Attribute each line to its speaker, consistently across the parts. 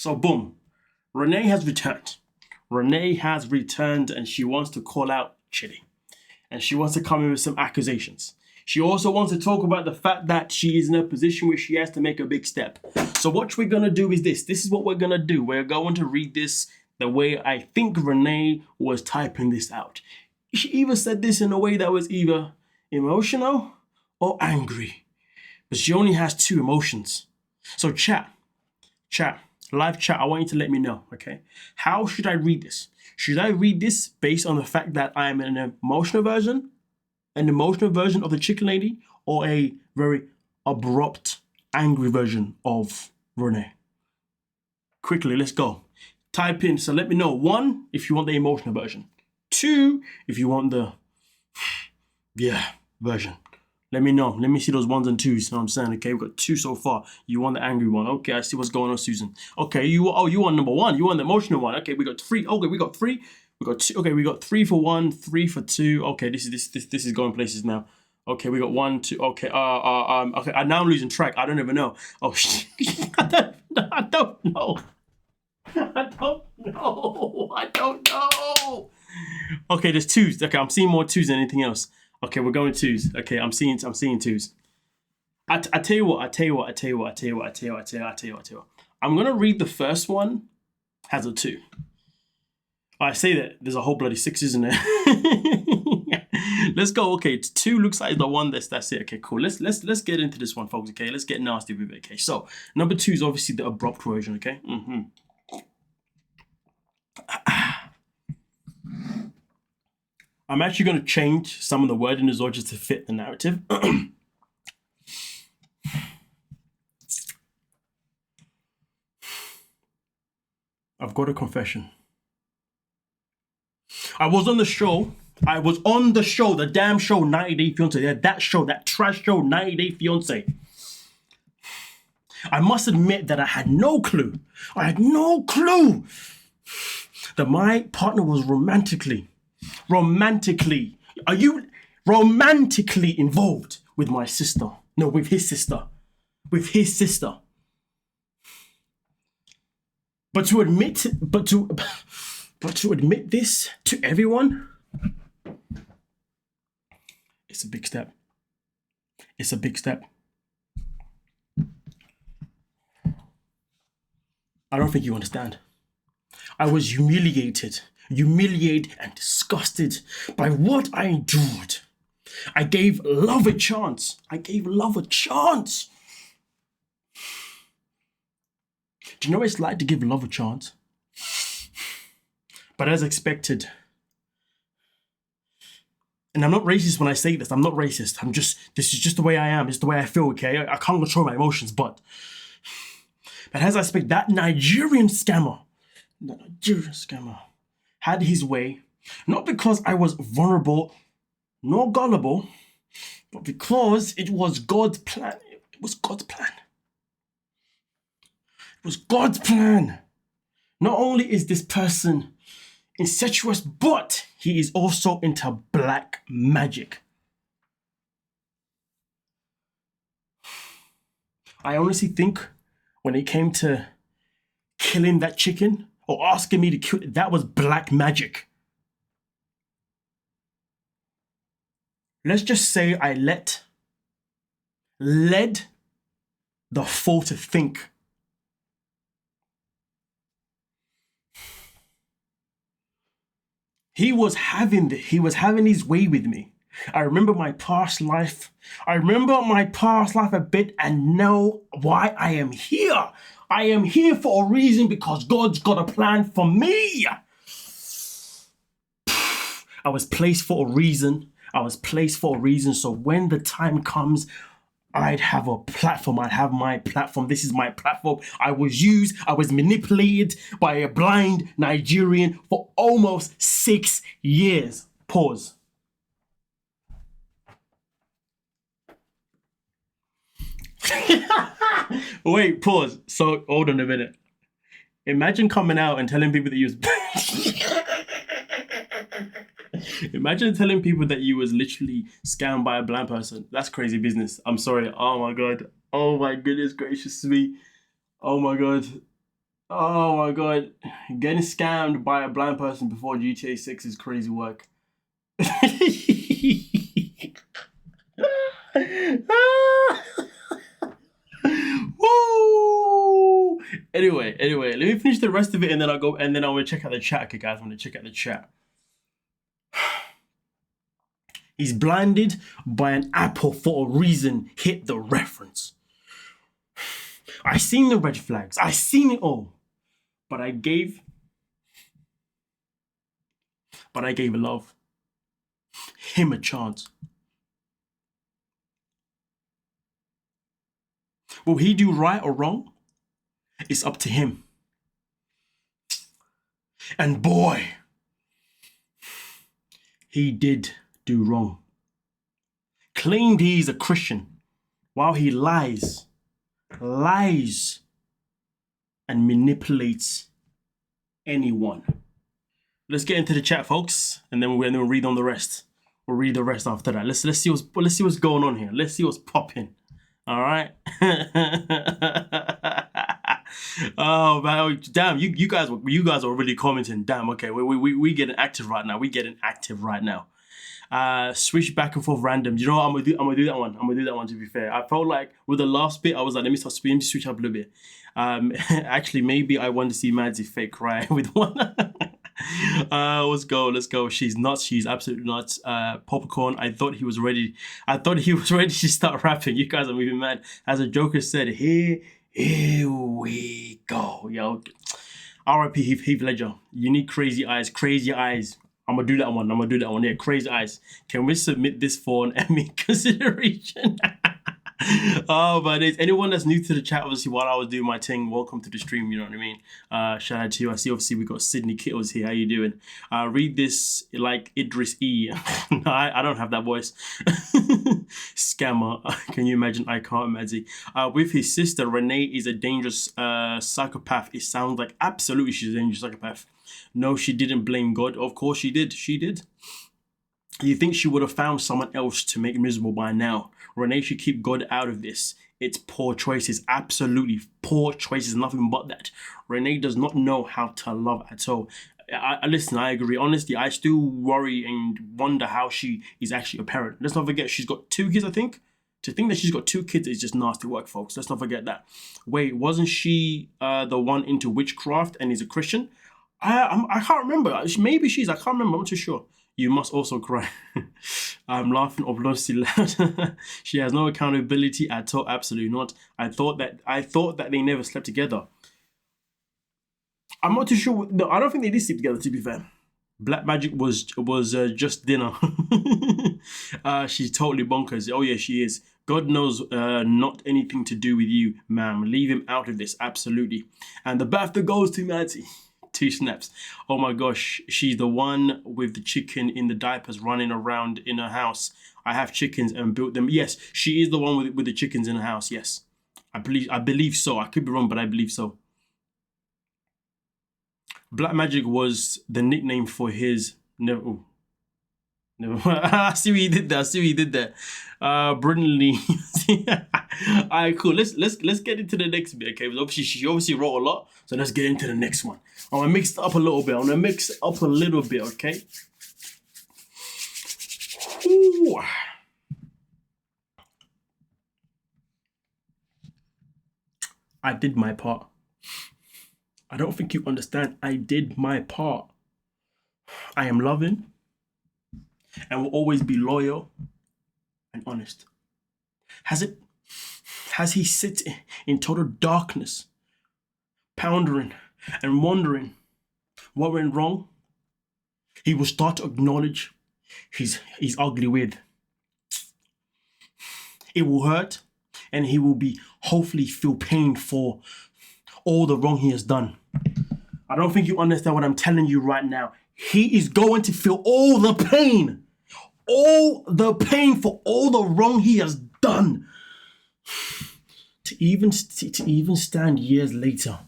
Speaker 1: So boom, Renee has returned. Renee has returned and she wants to call out Chidi. And she wants to come in with some accusations. She also wants to talk about the fact that she is in a position where she has to make a big step. So what we're going to do is this. This is what we're going to do. We're going to read this the way I think Renee was typing this out. She either said this in a way that was either emotional or angry. But she only has two emotions. So chat, live chat, I want you to let me know, okay? How should I read this? Should I read this based on the fact that I am an emotional version of the chicken lady, or a very abrupt, angry version of Renee? Quickly, let's go. Type in, so let me know. 1, if you want the emotional version. 2, if you want the, version. Let me know. Let me see those 1s and 2s. You know what I'm saying? Okay, we've got 2 so far. You want the angry one. Okay, I see what's going on, Susan. Okay, you want number 1. You want the emotional one. Okay, we got 3. Okay, we got 3. We got 2. Okay, we got 3 for 1, 3 for 2. Okay, this is going places now. Okay, we got 1, 2. Okay, okay. Now I'm losing track. I don't even know. Oh shit. I don't know. Okay, there's 2s. Okay, I'm seeing more 2s than anything else. Okay, we're going 2s. Okay, I'm seeing 2s. I tell you what. I'm gonna read the first one as a 2. I say that there's a whole bloody 6, isn't there? Let's go. Okay, 2 looks like the one that's it. Okay, cool. Let's get into this one, folks. Okay, let's get nasty with it. Okay, so number 2 is obviously the abrupt version. Okay. I'm actually going to change some of the wording as well just to fit the narrative. I've got a confession. I was on the show, the damn show, 90 Day Fiance. Yeah, that show, that trash show, 90 Day Fiance. I must admit that I had no clue that my partner was romantically involved with my sister. No, with his sister. But to admit this to everyone, it's a big step. I don't think you understand. I was humiliated and disgusted by what I endured. I gave love a chance. Do you know what it's like to give love a chance? But as expected, and I'm not racist when I say this, I'm not racist. This is just the way I am. It's the way I feel, okay? I can't control my emotions, but as I expect, that Nigerian scammer had his way, not because I was vulnerable nor gullible, but because it was God's plan. It was God's plan. Not only is this person incestuous, but he is also into black magic. I honestly think when it came to killing that chicken or asking me to kill it, that was black magic. Let's just say I led the fool to think. He was having his way with me. I remember my past life a bit, and know why I am here. I am here for a reason, because God's got a plan for me. I was placed for a reason. So when the time comes, I'd have a platform. I'd have my platform. This is my platform. I was manipulated by a blind Nigerian for almost 6 years. Pause. Wait, pause. So, hold on a minute. Imagine coming out and telling people that you was... Imagine telling people that you was literally scammed by a blind person. That's crazy business. I'm sorry. Oh my God. Oh my goodness gracious me. Oh my God. Oh my god. Getting scammed by a blind person before GTA 6 is crazy work. Woo! Anyway, let me finish the rest of it and then I'll go and then I will check out the chat. Okay, guys, I'm gonna check out the chat. He's blinded by an apple for a reason. Hit the reference. I seen the red flags. I seen it all. But I gave love him a chance. Will he do right or wrong? It's up to him. And boy, he did do wrong. Claimed he's a Christian while he lies and manipulates anyone. Let's get into the chat, folks, and then we'll read on the rest. We'll read the rest after that. Let's see what's going on here. Let's see what's popping. All right. Oh man, damn! You guys are already commenting. Damn. Okay, we getting active right now. We getting active right now. Switch back and forth random. You know what? I'm gonna do that one. I'm gonna do that one. To be fair, I felt like with the last bit, I was like, let me switch up a little bit. Actually, maybe I want to see Madsy fake cry with one. Let's go. She's nuts. She's absolutely nuts. Popcorn. I thought he was ready to start rapping. You guys are moving mad. As a Joker said, here we go. Yo, R.I.P. Heath Ledger. You need crazy eyes. I'm gonna do that one. Yeah, crazy eyes. Can we submit this for an Emmy consideration? Oh, but anyone that's new to the chat, obviously, while I was doing my thing, welcome to the stream. You know what I mean? Shout out to you. I see, obviously, we got Sydney Kittles here. How you doing? Read this like Idris E. No, I don't have that voice. Scammer. Can you imagine? I can't imagine. With his sister, Renee is a dangerous psychopath. It sounds like absolutely she's a dangerous psychopath. No, she didn't blame God. Of course she did. She did. You think she would have found someone else to make miserable by now? Renee should keep God out of this. It's poor choices. Absolutely poor choices. Nothing but that. Renee does not know how to love at all. Listen, I agree. Honestly, I still worry and wonder how she is actually a parent. Let's not forget she's got 2 kids, I think. To think that she's got 2 kids is just nasty work, folks. Let's not forget that. Wait, wasn't she the one into witchcraft and is a Christian? I can't remember. Maybe she's. I can't remember. I'm not too sure. You must also cry. I'm laughing obviously loud. She has no accountability at all. Absolutely not. I thought that they never slept together. I'm not too sure. No, I don't think they did sleep together. To be fair, Black Magic was just dinner. She's totally bonkers. Oh yeah, she is. God knows not anything to do with you, ma'am. Leave him out of this. Absolutely. And the BAFTA goes to Madsy. 2 snaps. Oh my gosh, she's the one with the chicken in the diapers running around in her house. I have chickens and built them. Yes, she is the one with the chickens in her house. Yes, I believe so. I could be wrong, but I believe so. Black Magic was the nickname for his never. I see what he did there. Brilliantly. Alright, cool. Let's get into the next bit, okay? Because obviously she wrote a lot, so let's get into the next one. I'm gonna mix it up a little bit. Okay? Ooh. I did my part. I don't think you understand. I did my part. I am loving and will always be loyal and honest. Has he sit in total darkness, pondering and wondering what went wrong? He will start to acknowledge he's ugly with. It will hurt, and he will be hopefully feel pain for all the wrong he has done. I don't think you understand what I'm telling you right now. He is going to feel all the pain for all the wrong he has done. To even stand years later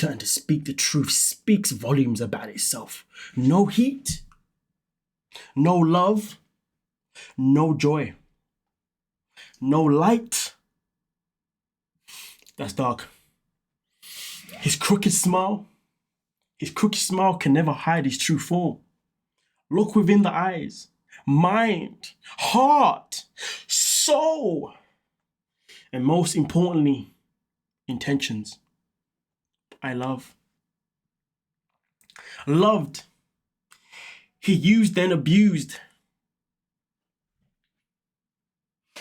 Speaker 1: and to speak the truth speaks volumes about itself. No heat, no love, no joy, no light. That's dark. His crooked smile, can never hide his true form. Look within the eyes, mind, heart, soul, and most importantly, intentions. I love. Loved. He used and abused.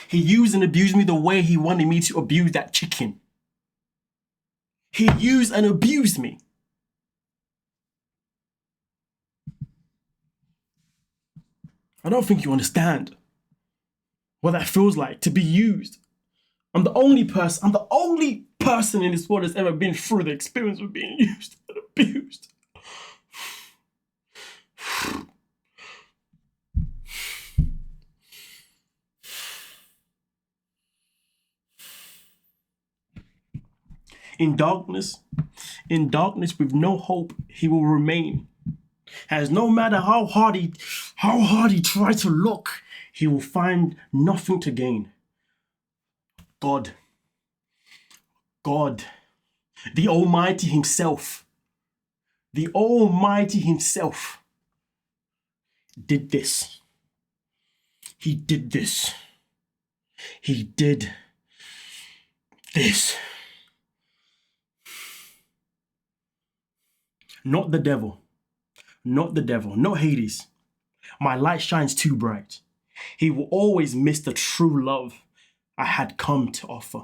Speaker 1: He used and abused me the way he wanted me to abuse that chicken. He used and abused me. I don't think you understand what that feels like to be used. I'm the only person in this world that's ever been through the experience of being used and abused. In darkness with no hope, he will remain. As no matter how hard he tries to look, he will find nothing to gain. God, the Almighty Himself, did this. He did this. He did this. Not the devil, not Hades. My light shines too bright. He will always miss the true love I had come to offer.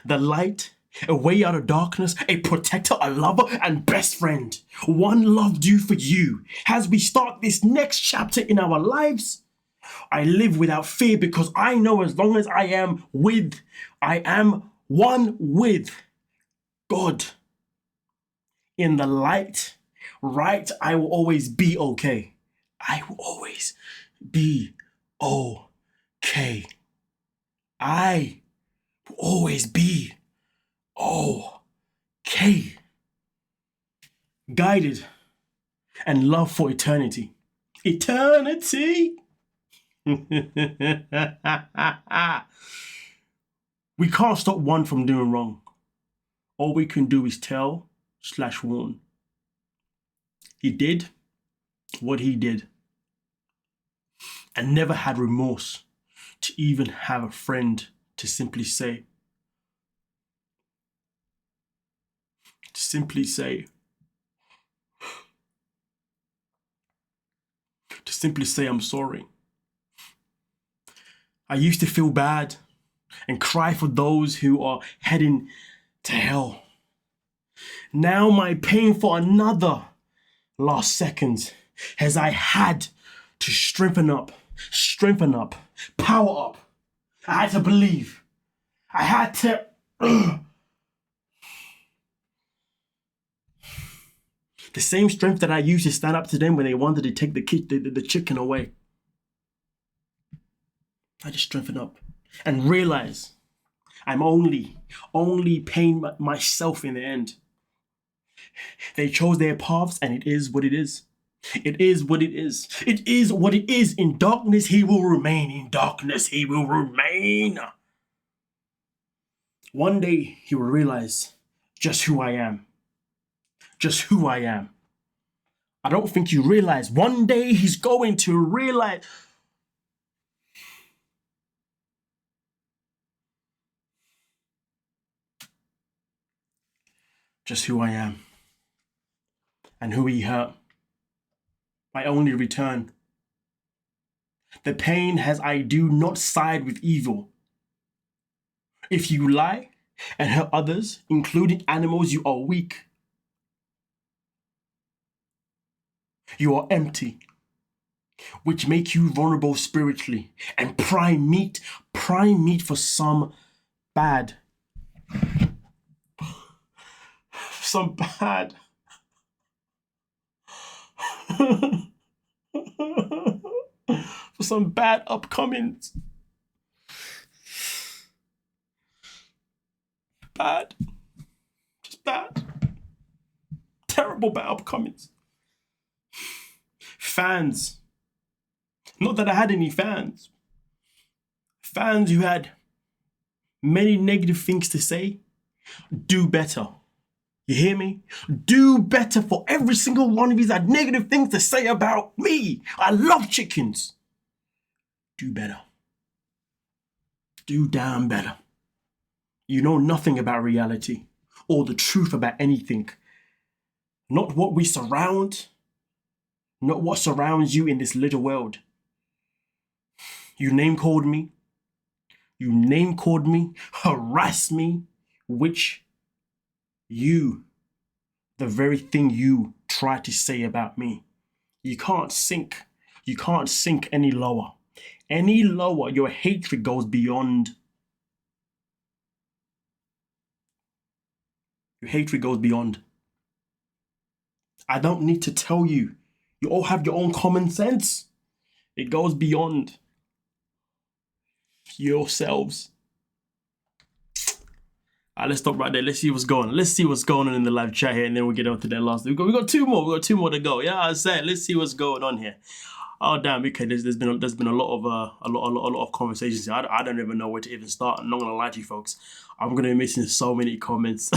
Speaker 1: The light, a way out of darkness, a protector, a lover, and best friend. One love due for you. As we start this next chapter in our lives, I live without fear because I know as long as I am one with God. In the light, right, I will always be okay. I will always be okay. I will always be okay. Guided and loved for eternity. Eternity! We can't stop one from doing wrong. All we can do is tell/warn. He did what he did and never had remorse to even have a friend to simply say, I'm sorry. I used to feel bad and cry for those who are heading to hell. Now my pain for another last seconds as I had to strengthen up, power up. I had to believe. I had to... The same strength that I used to stand up to them when they wanted to take the chicken away. I just strengthen up and realize I'm only paying myself in the end. They chose their paths and it is what it is. It is what it is. It is what it is. In darkness he will remain. In darkness he will remain. One day he will realize just who I am. Just who I am. I don't think you realize. One day he's going to realize. Just who I am. And who he hurt. My only return. The pain as I do not side with evil. If you lie and hurt others, including animals, you are weak. You are empty, which make you vulnerable spiritually and prime meat for some bad. For some bad upcomings. Bad. Just bad. Terrible bad upcomings. Fans. Not that I had any fans. Fans who had many negative things to say. Do better. You hear me? Do better for every single one of you that negative things to say about me. I love chickens. Do better. Do damn better. You know nothing about reality or the truth about anything. Not what we surround, not what surrounds you in this little world. You name called me, harassed me, which you, the very thing you try to say about me. You can't sink any lower. Any lower, your hatred goes beyond. Your hatred goes beyond. I don't need to tell you. You all have your own common sense. It goes beyond yourselves. Let's stop right there. Let's see what's going on. Let's see what's going on in the live chat here, and then we'll get on to that last. We got two more. We got two more to go. Yeah, I said. Let's see what's going on here. Oh damn. Okay, there's been a lot of conversations here. I don't even know where to even start. I'm not gonna lie to you folks. I'm gonna be missing so many comments.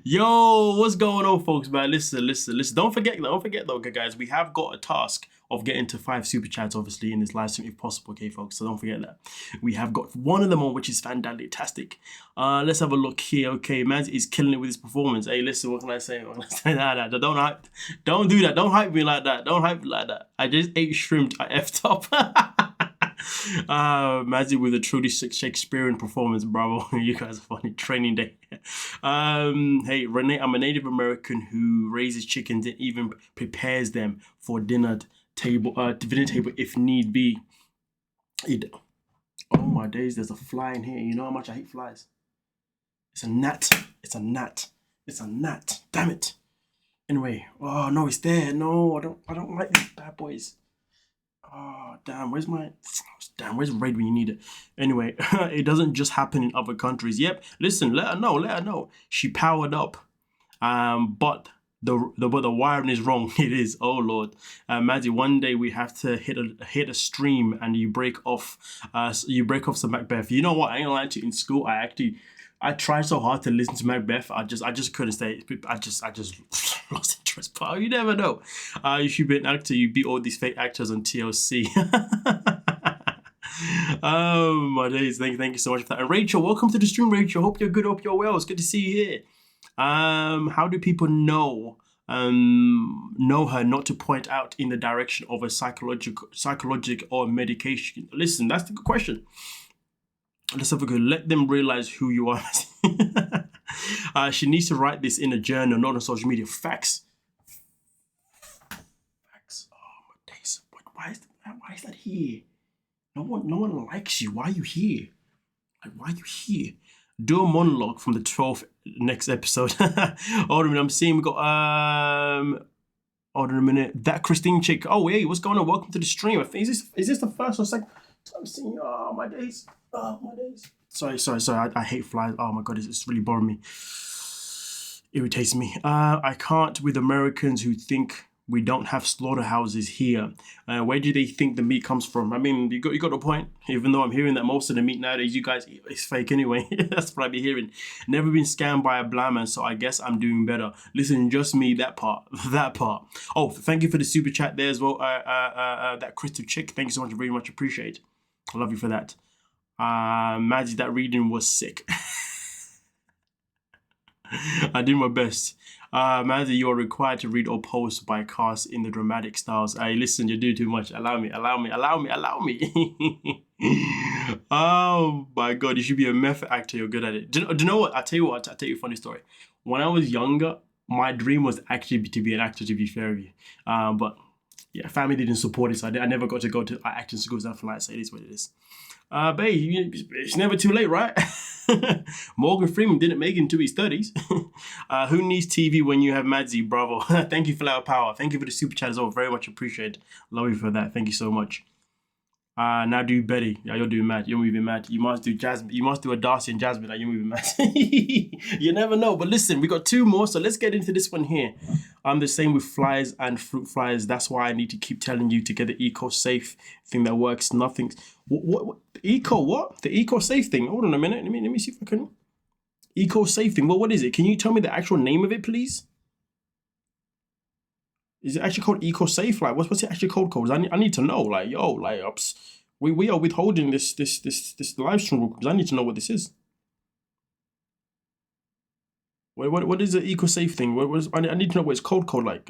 Speaker 1: Yo, what's going on, folks, man? Listen. Don't forget though, okay, guys, we have got a task of getting to 5 super chats, obviously, in this live stream if possible, okay, folks? So don't forget that. We have got one of them on, which is fantastic. Let's have a look here. Okay, man is killing it with his performance. Hey, listen, what can I say? Nah, don't do that. Don't hype me like that. Don't hype me like that. I just ate shrimp. I effed up. Mazzy with a truly Shakespearean performance, bravo. You guys are funny. Training day. Hey, Renee, I'm a Native American who raises chickens and even prepares them for dinner table if need be. Oh my days, there's a fly in here. You know how much I hate flies. It's a gnat. Damn it. Anyway, oh no, it's there. No, I don't like these bad boys. Oh damn, where's Raid when you need it? Anyway, it doesn't just happen in other countries. Yep, listen, let her know. She powered up. But the wiring is wrong. It is. Oh Lord, Maddie. One day we have to hit a stream and you break off some Macbeth. You know what? I ain't lying to you. In school, I tried so hard to listen to Macbeth. I just couldn't stay. I just lost interest. But you never know. You should be an actor. You beat all these fake actors on TLC. Oh my days. Thank you so much for that. And Rachel, welcome to the stream, Rachel. Hope you're good. Hope you're well. It's good to see you here. How do people know her not to point out in the direction of a psychological or medication? Listen, that's the good question. Let's have a good. Let them realize who you are. She needs to write this in a journal, not on social media. Facts. Oh my days. Why is that here? No one likes you. Why are you here? Like, why are you here? Do a monologue from the 12th next episode. Hold on a minute. I'm seeing we got hold on a minute. That Christine chick. Oh hey, what's going on? Welcome to the stream. I think is this the first or second? I'm seeing. Oh my days. Sorry. I hate flies. Oh my god, it's really bothering me. Irritates me. I can't with Americans who think we don't have slaughterhouses here. Where do they think the meat comes from? I mean, you got a point. Even though I'm hearing that most of the meat nowadays, you guys, it's fake anyway. That's what I be hearing. Never been scammed by a blind man, so I guess I'm doing better. Listen, just me, that part. Oh, thank you for the super chat there as well. That Crystal chick, thank you so much, very much appreciate. I love you for that. Maddie, that reading was sick. I did my best. Maddie, you are required to read or post by cast in the dramatic styles. Hey, listen, you do too much. Allow me. Oh my god, you should be a method actor. You're good at it. Do you know what? I'll tell you a funny story. When I was younger, my dream was actually to be an actor, to be fair with you. But yeah, family didn't support it, so I never got to go to acting schools. I feel like, so it is what it is. Babe, it's never too late, right? Morgan Freeman didn't make it into his 30s. Who needs TV when you have Madsy? Bravo. Thank you, Flower Power. Thank you for the super chat as well. Very much appreciated. Love you for that. Thank you so much. Now do Betty. Yeah, you're doing mad. You're moving mad. You must do Jasmine. You must do a Darcy and Jasmine. Like, you're moving mad. You never know. But listen, we got two more. So let's get into this one here. I'm the same with flies and fruit flies. That's why I need to keep telling you to get the eco-safe thing that works. Nothing. What? Eco what? The eco-safe thing. Hold on a minute. Let me see if I can. Eco-safe thing. Well, what is it? Can you tell me the actual name of it, please? Is it actually called eco-safe? Like, what's it actually called? I need to know. Like, yo, like, we are withholding this live stream because I need to know what this is. What is the eco-safe thing? I need to know what it's called. Like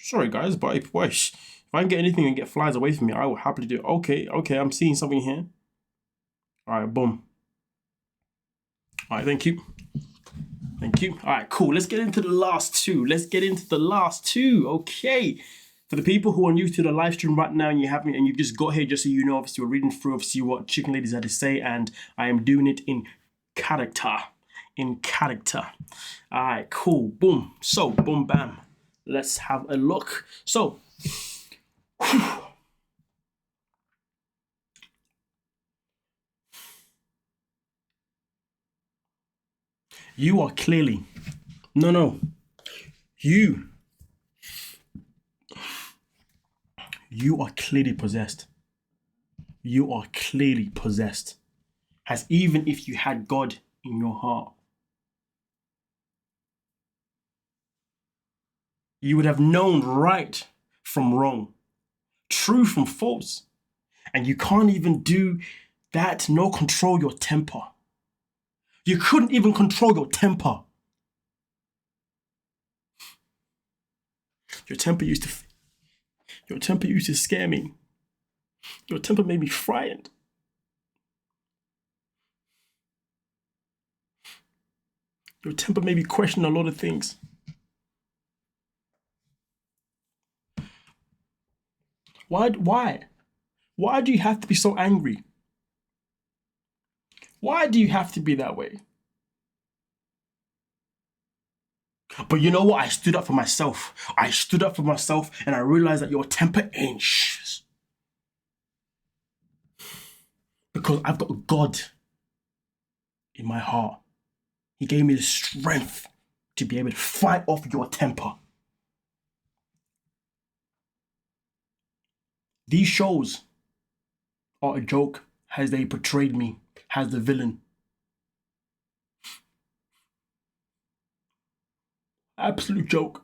Speaker 1: sorry guys, but if I can get anything and get flies away from me, I will happily do it. Okay, I'm seeing something here. All right, boom. All right, thank you. All right, cool. Let's get into the last two. Okay. For the people who are new to the live stream right now and you've just got here just so you know, obviously we're reading through obviously what Chicken Ladies had to say, and I am doing it in character. All right, cool. Boom. So, boom, bam. Let's have a look. So, you are clearly, you are clearly possessed. You are clearly possessed. As even if you had God in your heart, you would have known right from wrong, true from false, and you can't even do that nor control your temper. You couldn't even control your temper. Your temper used to scare me. Your temper made me frightened. Your temper made me question a lot of things. Why do you have to be so angry? Why do you have to be that way? But you know what? I stood up for myself. And I realized that your temper ain't shit. Because I've got God in my heart. He gave me the strength to be able to fight off your temper. These shows are a joke as they portrayed me as the villain. Absolute joke.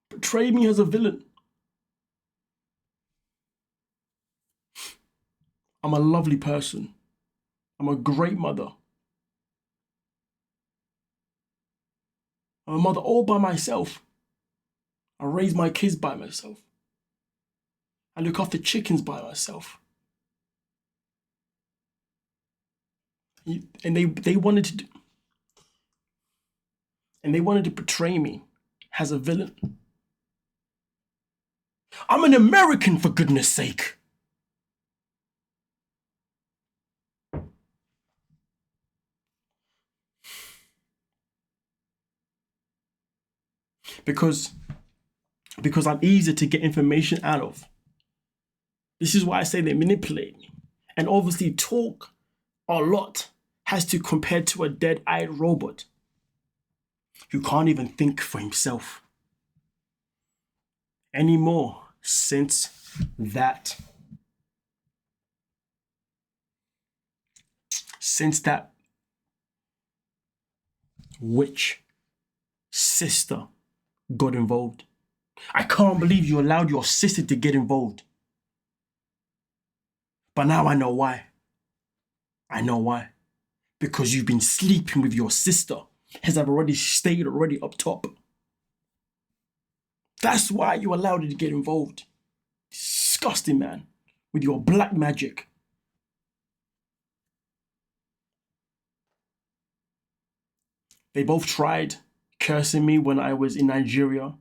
Speaker 1: Portray me as a villain. I'm a lovely person. I'm a great mother. I'm a mother all by myself. I raise my kids by myself. I look after chickens by myself. And they wanted to portray me as a villain. I'm an American, for goodness sake. Because I'm easier to get information out of. This is why I say they manipulate me. And obviously talk a lot has to compare to a dead-eyed robot who can't even think for himself anymore since that witch sister got involved. I can't believe you allowed your sister to get involved. But now I know why. Because you've been sleeping with your sister, as I've already stated up top. That's why you allowed her to get involved. Disgusting, man. With your black magic. They both tried cursing me when I was in Nigeria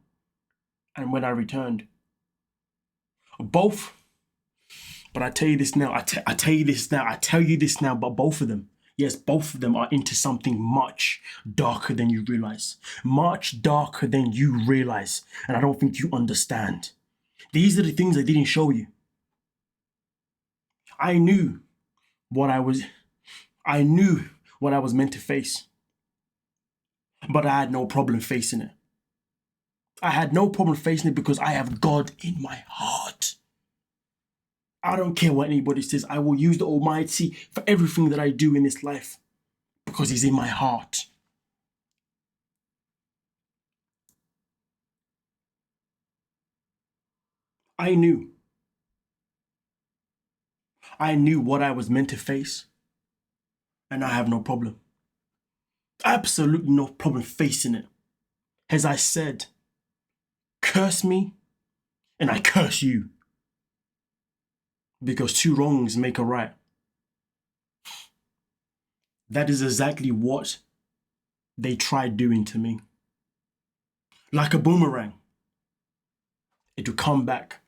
Speaker 1: and when I returned. Both. But I tell you this now, but both of them, Yes, both of them are into something much darker than you realize. Much darker than you realize. And I don't think you understand. These are the things I didn't show you. I knew what I was I knew what I was meant to face. But I had no problem facing it. I had no problem facing it because I have God in my heart. I don't care what anybody says. I will use the Almighty for everything that I do in this life because He's in my heart. I knew. I knew what I was meant to face, and I have no problem. Absolutely no problem facing it. As I said, curse me, and I curse you. Because two wrongs make a right. That is exactly what they tried doing to me. Like a boomerang, it would come back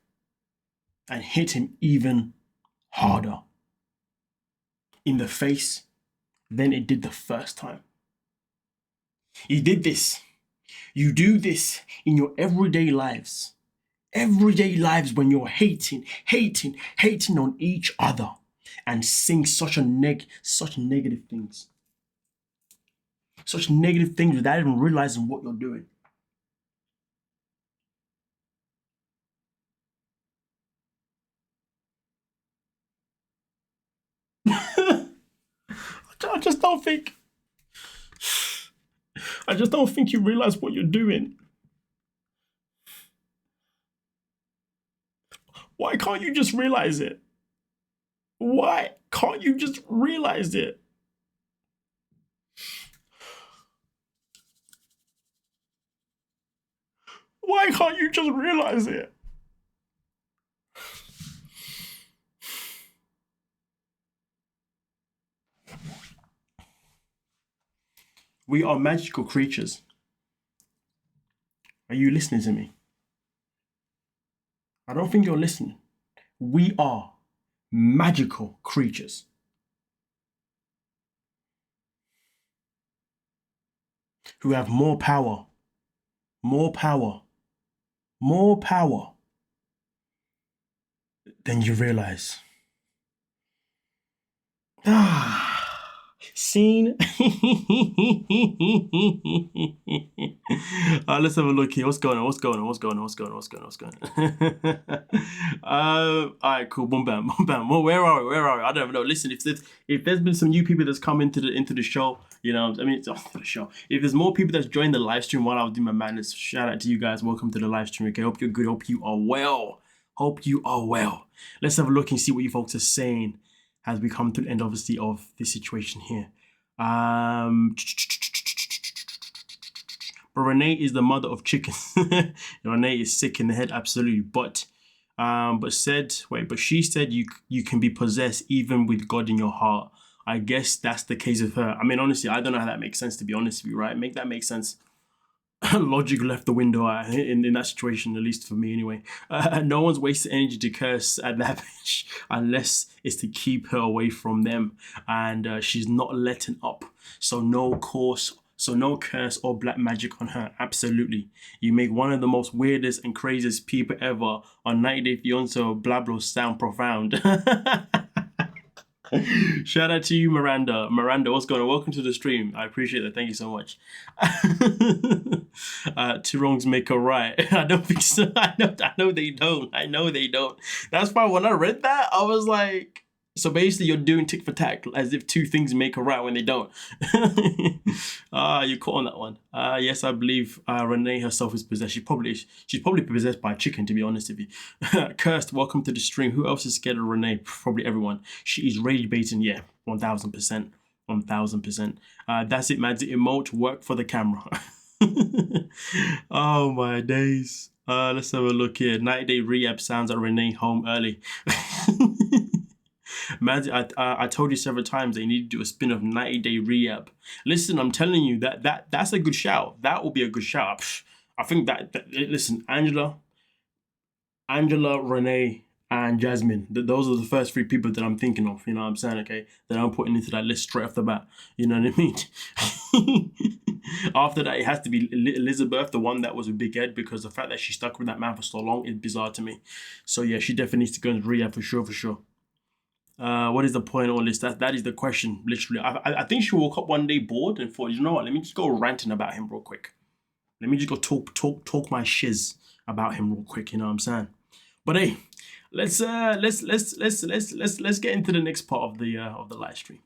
Speaker 1: and hit him even harder in the face than it did the first time. He did this. You do this in your everyday lives. Everyday lives when you're hating on each other and saying such negative things. Such negative things without even realizing what you're doing. I just don't think you realize what you're doing. Why can't you just realize it? Why can't you just realize it? Why can't you just realize it? We are magical creatures. Are you listening to me? I don't think you're listening. We are magical creatures. Who have more power than you realize. Scene. Let's have a look here. What's going on? All right, cool. Boom, bam. Well, where are we? I don't know. Listen, if there's been some new people that's come into the show, you know, I mean, it's off the show. If there's more people that's joined the live stream while I was doing my madness, shout out to you guys. Welcome to the live stream. Okay, hope you're good. Hope you are well. Let's have a look and see what you folks are saying as we come to the end, obviously, of this situation here. But Renee is the mother of chickens. Renee is sick in the head, absolutely. But she said you can be possessed even with God in your heart. I guess that's the case of her. I mean, honestly, I don't know how that makes sense, to be honest with you, right? Make that make sense. Logic left the window in that situation, at least for me anyway. No one's wasted energy to curse at that bitch unless it's to keep her away from them, and she's not letting up. So no curse or black magic on her. Absolutely. You make one of the most weirdest and craziest people ever on 90 Day Fiance or blah sound profound. Shout out to you, Miranda. What's going on? Welcome to the stream. I appreciate that. Thank you so much. Two wrongs make a right. I don't think so. I know they don't. That's why when I read that, I was like, so basically you're doing tick for tack as if two things make a right when they don't. You caught on that one. Yes, I believe Renee herself is possessed. She's probably possessed by a chicken, to be honest with you. Cursed, welcome to the stream. Who else is scared of Renee? Probably everyone. She is rage baiting. Yeah, 1000%. 1000%. That's it, Mads. Emote, work for the camera. Oh my days. Let's have a look here. 90 Day Rehab sounds like Renee home early. Man, I told you several times they need to do a spin of 90 Day Rehab. Listen, I'm telling you that's a good shout. That will be a good shout. I think that listen, Angela, Renee, and Jasmine. Those are the first three people that I'm thinking of, you know what I'm saying, okay? That I'm putting into that list straight off the bat. You know what I mean? After that, it has to be Elizabeth, the one that was a big head, because the fact that she stuck with that man for so long is bizarre to me. So yeah, she definitely needs to go into rehab for sure, for sure. What is the point of all this? That is the question, literally. I think she woke up one day bored and thought, you know what, let me just go ranting about him real quick. Let me just go talk my shiz about him real quick, you know what I'm saying? But hey, let's get into the next part of the live stream.